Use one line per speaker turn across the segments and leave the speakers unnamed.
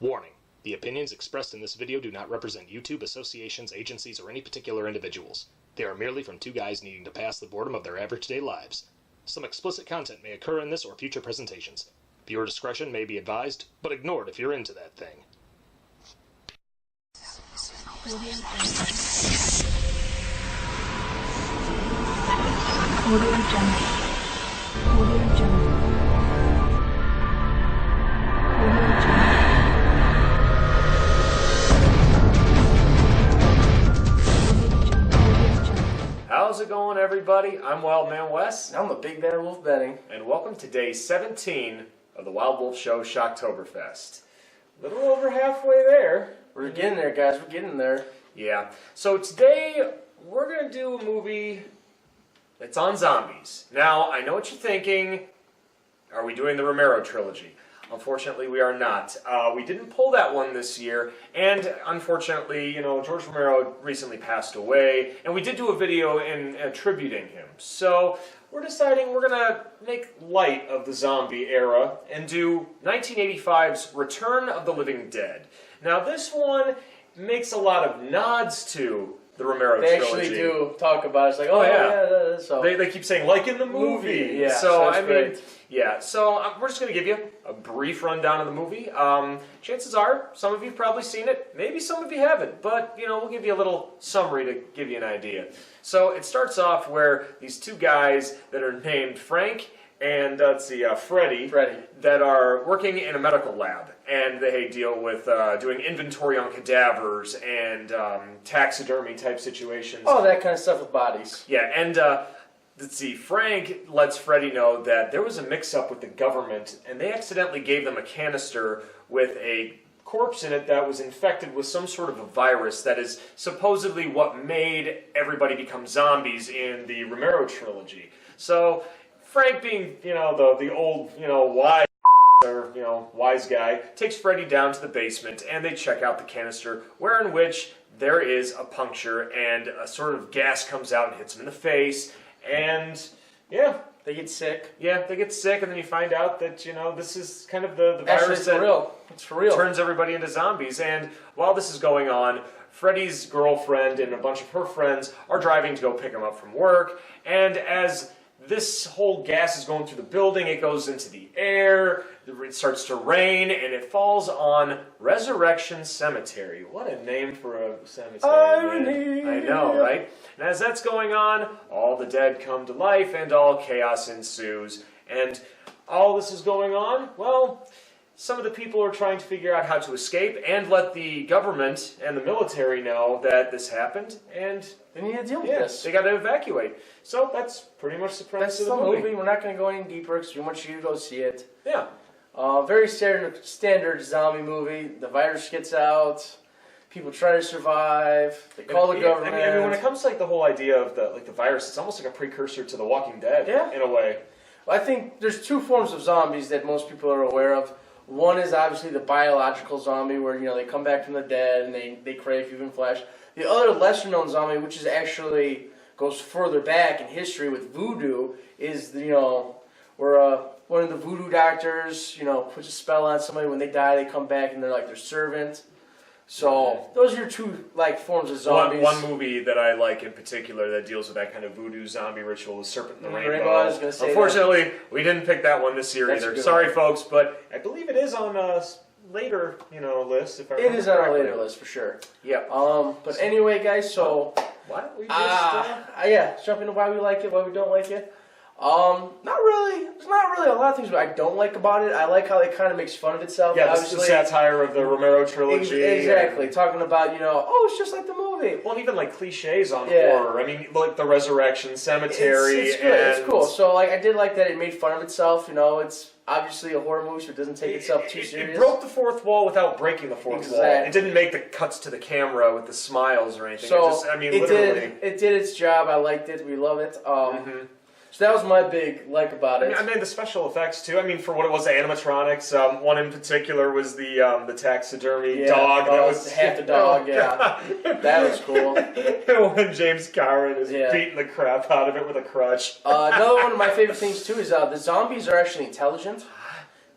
Warning: the opinions expressed in this video do not represent YouTube, associations, agencies, or any particular individuals. They are merely from two guys needing to pass the boredom of their average day lives. Some explicit content may occur in this or future presentations. Viewer discretion may be advised, but ignored if you're into that thing.
How's it going, everybody? I'm Wild Man Wes.
I'm the Big Bad Wolf Benny.
And welcome to day 17 of the Wild Wolf Show Shocktoberfest. A little over halfway there.
We're getting there, guys. We're getting there.
Yeah. So today, we're going to do a movie that's on zombies. Now, I know what you're thinking. Are we doing the Romero trilogy? Unfortunately, we are not. We didn't pull that one this year, and unfortunately, George Romero recently passed away, and we did do a video in tributing him. So we're deciding we're going to make light of the zombie era and do 1985's Return of the Living Dead. Now, this one makes a lot of nods to the Romero trilogy.
They actually do talk about it. It's like, oh yeah. So
they keep saying, like in the movie.
Yeah,
so I mean,
great.
yeah. So we're just going to give you a brief rundown of the movie. Chances are, some of you've probably seen it. Maybe some of you haven't. But, we'll give you a little summary to give you an idea. So it starts off where these two guys that are named Frank and, Freddy, that are working in a medical lab. And they deal with doing inventory on cadavers and taxidermy type situations.
Oh, that kind of stuff with bodies.
Yeah, and Frank lets Freddy know that there was a mix-up with the government, and they accidentally gave them a canister with a corpse in it that was infected with some sort of a virus that is supposedly what made everybody become zombies in the Romero trilogy. So Frank, being the old wise wise guy, takes Freddy down to the basement, and they check out the canister, wherein which there is a puncture, and a sort of gas comes out and hits them in the face, and yeah.
They get sick.
Yeah, they get sick, and then you find out that, this is kind of the virus that
it's for real.
Turns everybody into zombies. And while this is going on, Freddy's girlfriend and a bunch of her friends are driving to go pick him up from work, and as this whole gas is going through the building, it goes into the air, it starts to rain, and it falls on Resurrection Cemetery. What a name for a cemetery. I know, right? And as that's going on, all the dead come to life, and all chaos ensues. And all this is going on, well, some of the people are trying to figure out how to escape and let the government and the military know that this happened, and
they need to deal with this.
They got to evacuate. So that's pretty much the premise of the movie.
We're not going to go any deeper because we want you to go see it.
Yeah.
Very standard zombie movie. The virus gets out. People try to survive. They call the government.
I mean, when it comes to the whole idea of the virus, it's almost like a precursor to The Walking Dead.
Yeah.
In a way.
Well, I think there's two forms of zombies that most people are aware of. One is obviously the biological zombie, where they come back from the dead and they crave human flesh. The other lesser known zombie, which is actually goes further back in history with voodoo, is where one of the voodoo doctors puts a spell on somebody. When they die, they come back and they're like their servant. So those are your two forms of zombies.
One movie that I like in particular that deals with that kind of voodoo zombie ritual is Serpent in the Rainbow.
I was gonna say
Unfortunately, we didn't pick that one this year either. Sorry, folks, but I believe it is on a later
It
list.
is on a later list for sure.
Yeah.
But anyway, guys, so
why don't we just
jump into why we like it, why we don't like it. Not really. There's not really a lot of things I don't like about it. I like how it kind of makes fun of itself.
Yeah, this is the satire of the Romero trilogy.
Exactly. Talking about, it's just like the movie.
Well, even cliches on horror. I mean, like the Resurrection Cemetery.
It's good. It's cool. So, I did like that it made fun of itself. It's obviously a horror movie, so it doesn't take itself too serious.
It broke the fourth wall without breaking the fourth wall. It didn't make the cuts to the camera with the smiles or anything.
So,
literally.
It did its job. I liked it. We love it. So that was my big about it.
I mean, the special effects too. I mean, for what it was, the animatronics. One in particular was the taxidermy dog.
That was half the dog. Yeah, that was cool.
When James Cameron is beating the crap out of it with a crutch.
Another one of my favorite things too is the zombies are actually intelligent.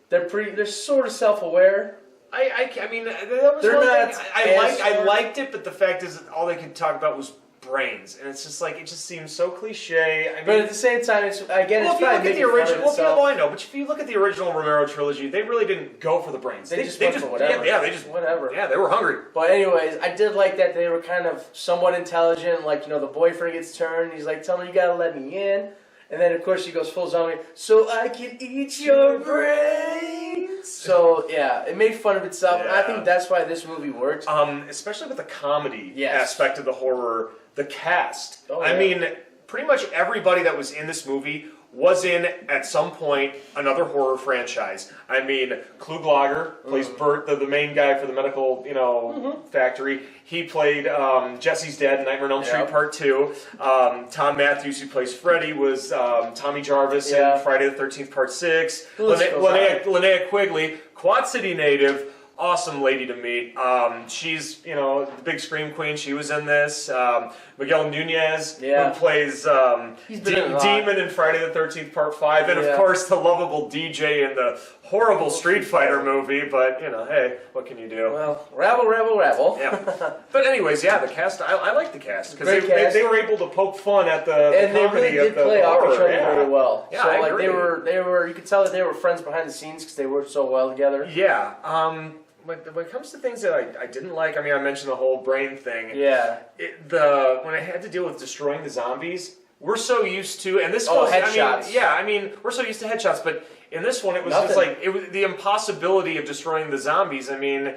They're sort of self-aware.
I mean, that was
They're
one
not
thing.
as
I liked it, but the fact is, that all they could talk about was brains, and it's just like it just seems so cliche. I mean,
but at the same time, it's again,
well,
it's
if you
probably
look at the
making fun of
original,
itself.
well, I know, but if you look at the original Romero trilogy, they really didn't go for the brains.
They just went for whatever.
Yeah, they just
whatever.
Yeah, they were hungry.
But anyways, I did like that they were kind of somewhat intelligent. Like, the boyfriend gets turned. He's like, tell me you gotta let me in. And then, of course, he goes full zombie. So I can eat your brains. So, yeah, it made fun of itself. And I think that's why this movie works.
Especially with the comedy aspect of the horror, the cast.
Oh,
I mean, pretty much everybody that was in this movie was in, at some point, another horror franchise. I mean, Klug Lager plays Bert, the main guy for the medical, factory. He played Jesse's dad in Nightmare on Elm Street Part 2. Tom Matthews, who plays Freddy, was Tommy Jarvis in Friday the 13th Part 6. Linnea Quigley, Quad City native, awesome lady to meet. She's, the big scream queen. She was in this. Miguel Nunez, who plays Demon in Friday the 13th Part 5. And, of course, the lovable DJ in the horrible Street Fighter movie. But, hey, what can you do?
Well, rabble.
Yeah. But anyways, the cast, I like the cast. Because they were able to poke fun at the comedy
they really did play off each other very well.
Yeah,
so,
I
like,
agree.
they were, you could tell that they were friends behind the scenes because they worked so well together.
Yeah. When it comes to things that I didn't like, I mean, I mentioned the whole brain thing.
Yeah.
When I had to deal with destroying the zombies, we're so used to, and this goes,
headshots.
I mean, we're so used to headshots, but in this one, it was just like it was the impossibility of destroying the zombies. I mean,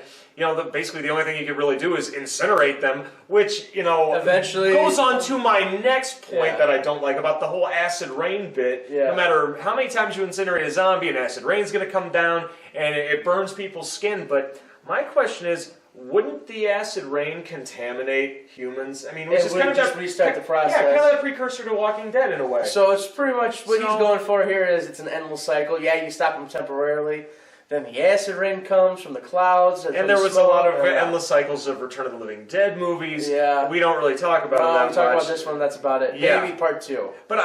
basically the only thing you could really do is incinerate them, which
eventually
goes on to my next point that I don't like about the whole acid rain bit.
Yeah.
No matter how many times you incinerate a zombie, an acid rain's going to come down and it burns people's skin. But my question is, wouldn't the acid rain contaminate humans? I mean,
it would just restart the process.
Yeah, kind of a precursor to Walking Dead in a way.
So it's pretty much what he's going for here is it's an endless cycle. Yeah, you stop them temporarily. Then the acid rain comes from the clouds.
And there was a lot of endless cycles of Return of the Living Dead movies.
Yeah.
We don't really talk about that much.
We talk about this one, that's about it.
Yeah.
Maybe part 2.
But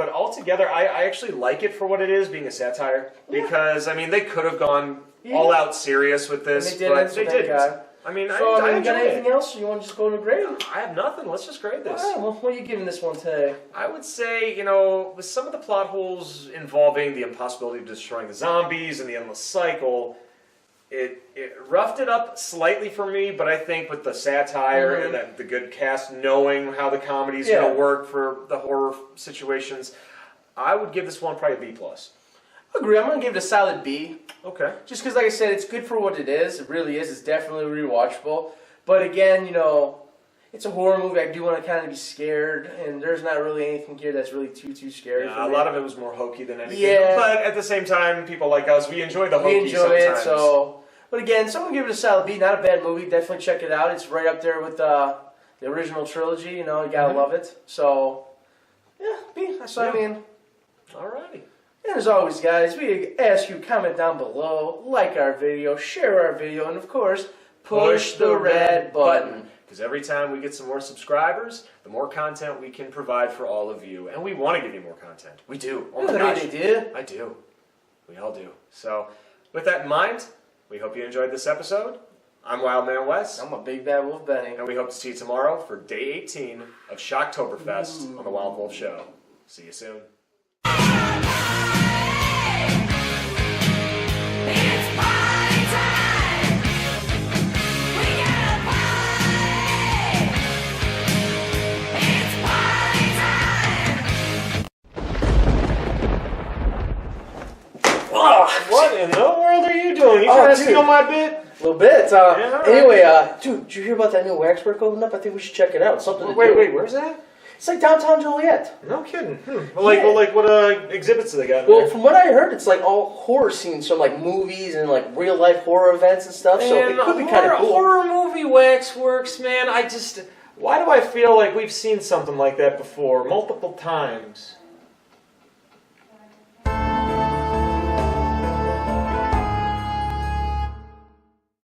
altogether, I actually like it for what it is, being a satire. Because, I mean, they could have gone all out serious with this, but they didn't. I mean,
so,
I
you got anything else? You want to just go into grade?
I have nothing. Let's just grade this.
All right, well, what are you giving this one today?
I would say, with some of the plot holes involving the impossibility of destroying the zombies and the endless cycle, it roughed it up slightly for me, but I think with the satire and the good cast knowing how the comedy is going to work for the horror situations, I would give this one probably a B+.
Agree. I'm going to give it a solid B.
Okay.
Just because, like I said, it's good for what it is. It really is. It's definitely rewatchable. But again, it's a horror movie. I do want to kind of be scared, and there's not really anything here that's really too scary for me.
A lot of it was more hokey than anything.
Yeah.
But at the same time, people like us, we enjoy the hokey sometimes.
We enjoy it, so... But again, so I'm going to give it a solid B. Not a bad movie. Definitely check it out. It's right up there with the original trilogy. You got to love it. So, yeah, B. That's what I mean.
Alrighty.
And as always, guys, we ask you comment down below, like our video, share our video, and of course, push the red button.
Because every time we get some more subscribers, the more content we can provide for all of you. And we want to give you more content. We do. Oh my gosh. I do. We all do. So, with that in mind, we hope you enjoyed this episode. I'm Wildman Wes.
I'm a Big Bad Wolf Benny.
And we hope to see you tomorrow for day 18 of Shocktoberfest on the Wild Wolf Show. See you soon. What in the world are you doing? You trying to steal my bit?
A little bit.
Right.
Anyway, dude, did you hear about that new waxwork opening up? I think we should check it out. Something.
Wait, where's that?
It's like downtown Joliet.
No kidding. Well, what exhibits do they got?
Well, from what I heard, it's like all horror scenes from like movies and like real life horror events and stuff. So it could be kind of cool.
Horror movie waxworks, man. Why do I feel like we've seen something like that before multiple times?